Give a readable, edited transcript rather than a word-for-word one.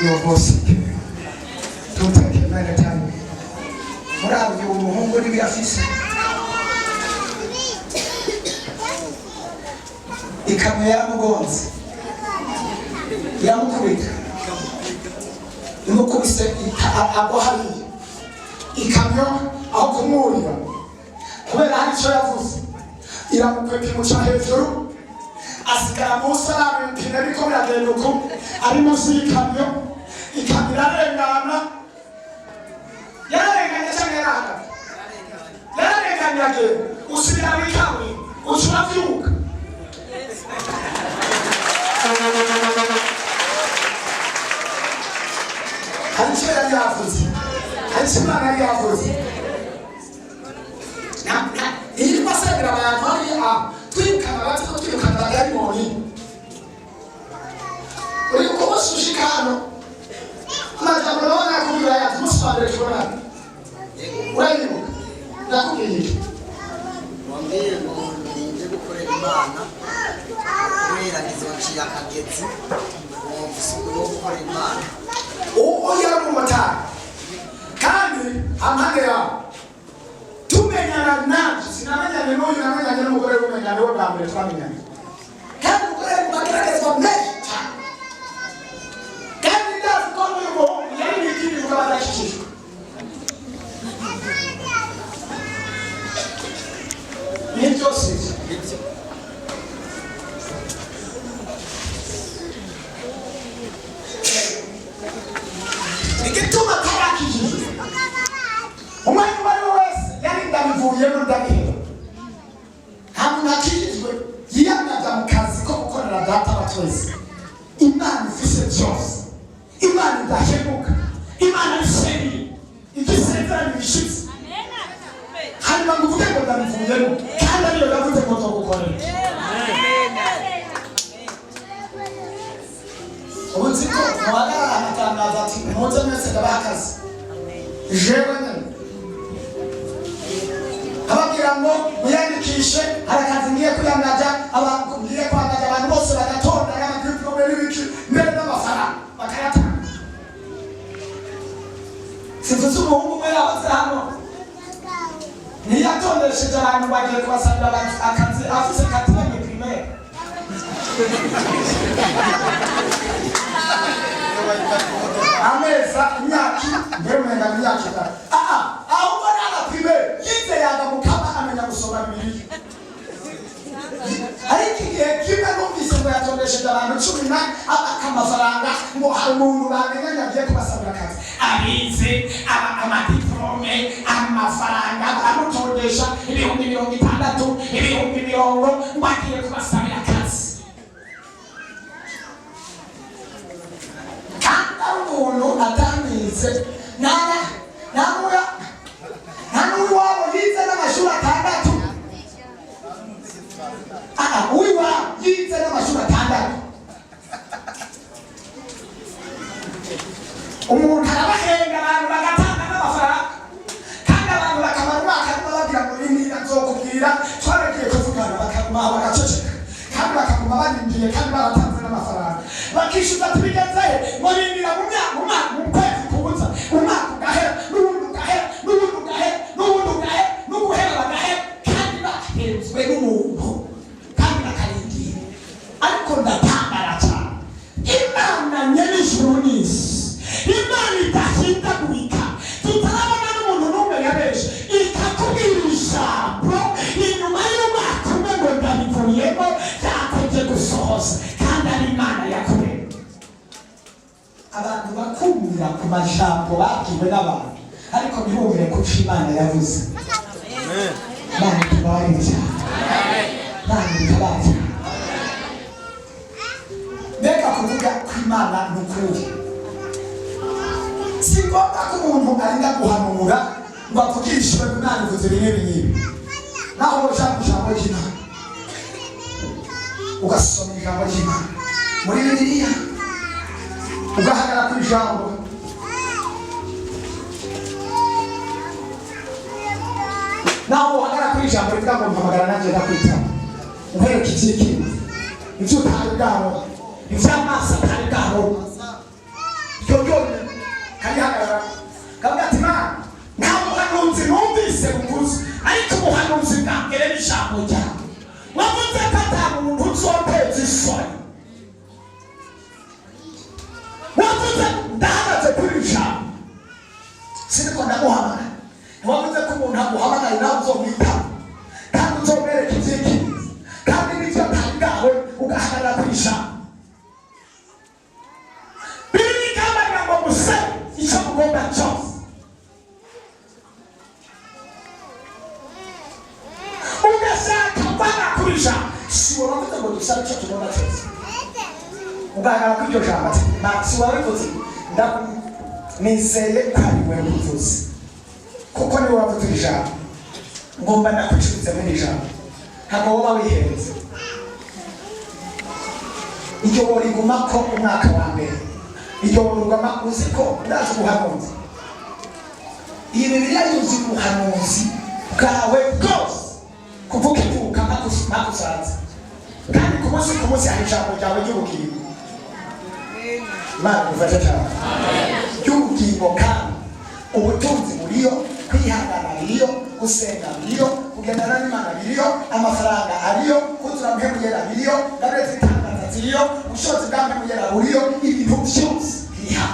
your voice tutakemana cyane murabyo umuhungu ni byafise ikamyo yamugonze yamukubita imukubise agwa hariya ikamyo aho kumurira kubera hari icyo yavuze iramukweka imuca hejuru asigara munsi arabe impine ariko biragenda uko ari munsi y'ikamyo ikamyo irarengana yararenganye cyangwa yarahagaze yararenganye agenda usubira mu ikamyo uca urabyuka hari icyo yari yavuze hari icyo Imana yari yavuze iyi masabira abantu hariya twirukana bati ko twirukana abadayimoni uri kubasushika hano amajambo nawe nakubwira yati musobanure tubona urayibuka nakubwiye iki wambwiye ngo ninje gukorera Imana kubera nizonciye akagezi wo gukorera Imana uwo yari umumotari kandi amande yawe tumenyana nanje sinamenyane n'uyu namenyane n'umugore w'umenyane we bwa mbere twamenyane kandi umugore mukageragezwa menshi cyane kandi ndazi ko n'uyu muhungu yari n'ikindi mugabo adashikijwe nibyo sivyo igituma tarakijijwe umwanya uwo ari we wese yari ndabivuyemo ndabiheba nta muntu akijijwe yiyamyaga mu kazi ko gukorera data wa twese Imana ifise byose Imana idahemuka Imana isheri igisezerano bishitse hanyuma ngo uvuge ngo ndabivuyemo kandi ariyo yavuze ngo nzogukorera ubu nzi ko muhagarara amatangazo ati muze mwese ndabaha akazi jewe nyine ababwira ngo muyandikishe hari akazi ngiye kuyamnaja ngiye kwamnaja abantu bose bagatonda n'amagrupe n'ibiki mbere n'amafaranga bakayatanga sivuze umuhungu umwe yahoze hano ntiyatondesheje abantu bagiye kubasabira akazi afise katiranye primaire ameza imyaka ndemenga imyaka itatu aho ubona primaire yize yaga mukama amenya gusoma Bibiliya ariko igihe kimwe numvise ngo yatondesheje abantu 10 amafaranga ngo hari umuntu bamenye agiye kubasabira akazi abize amadiplome amafaranga amutondesha ibihumbi 60 ibihumbi 100 ngo agiye kubasabira akazi kandi umuntu atamize n'uyu wabo yize n'amashuri atandatu uyu wabo yize n'amashuri atandatu umuntu arabahenga abantu bagatanga n'amafaranga kandi abantu bakamara umwaka bababwira ngo ibi nzokubwira twaragiye kuvugana bakamuha bagaceceka kandi bakaguma barindiye kandi baratanze n'amafaranga bakishyuza ati bigenze ngo rindira mu kwezi kubuza umwaka ugahera n'ubundi ugahera n'ubundi ugahera n'ubundi ugahera n'uguhera bagahera kandi bahenzwe n'umuntu kandi bakarindira ariko ndatangara cyane Imana nyir'ijuru n'isi Imana idahindagurika tutarabona n'umuntu n'umwe yabeje ikakubwira ijambo inyuma y'umwaka umwe ngo ndabivuyemo byakoze gusohoza kandi ari Imana yakuremye abantu bakumvira ku majambo babwiwe n'abantu ariko ntibumvire ku cyo Imana yavuze Imana itubabarire cyane Imana itubabarire cyane mbega kuvuga ko Imana ni ukuri si ngombwa ko umuntu arinda guhanura ngo avugishwe ngo Imana ivuze bimwe binyibi naho ushaka ijambo ry'Imana ugasoma ijambo ry'Imana muri Bibiliya ugahagarara ku ijambo naho uhagarara ku ijambo rivuga ngo mpamagara nanjye ndakwitaba uhereka iby'ikintu ibyo utari bwabo iby'amaso atari bwabo ryonyine karihagarara kavuga ati Mana nta buhanuzi numvise buvuze ariko ubuhanuzi bwa mbere n'ijambo ryawe wavuze ko ata muntu uzoteza isoni wavuze ndahagaze kuri ijambo siniko ndaguhamagara wavuze ko umuntu aguhamagaye nawe uzomwitaba kandi uzomwereka ibyikiriza kandi n'ibyo atari bwawe ugahagarara kuri ijambo Bibiri ikamarira ngo musebe icyo mugomba cyose ugashaka mbana kuri ijambo si wowe wavuze ngo dusabe icyo tugomba cyose ugahagarara kuri iryo jambo ati si wabivuze nizeye ko ari wewe uvuze kuko niwe wavuze ijambo ngomba ndakwicuriza muri ijambo ntabwo woba wihenze iryo worigumako umwaka wa mbere iryo woriguma uzi ko ndazi ubuhanuzi iyi Bibiliya yuzuye ubuhanuzi bwawe bwose kuvuga ivuka ntakusanze kandi ku munsi hari ijambo ryawe ry'ubugingo Imana gufasha cyane ry'ubugingo kandi ubutunzi buriyo kwihangana biriyo gusenga biriyo kugendana n'Imana biriyo amafaranga ariyo kuzura mpemuyera biriyo gabure zitangaza ziriyo ubushobozi bwa mpemuyera buriyo ibintu byose biriha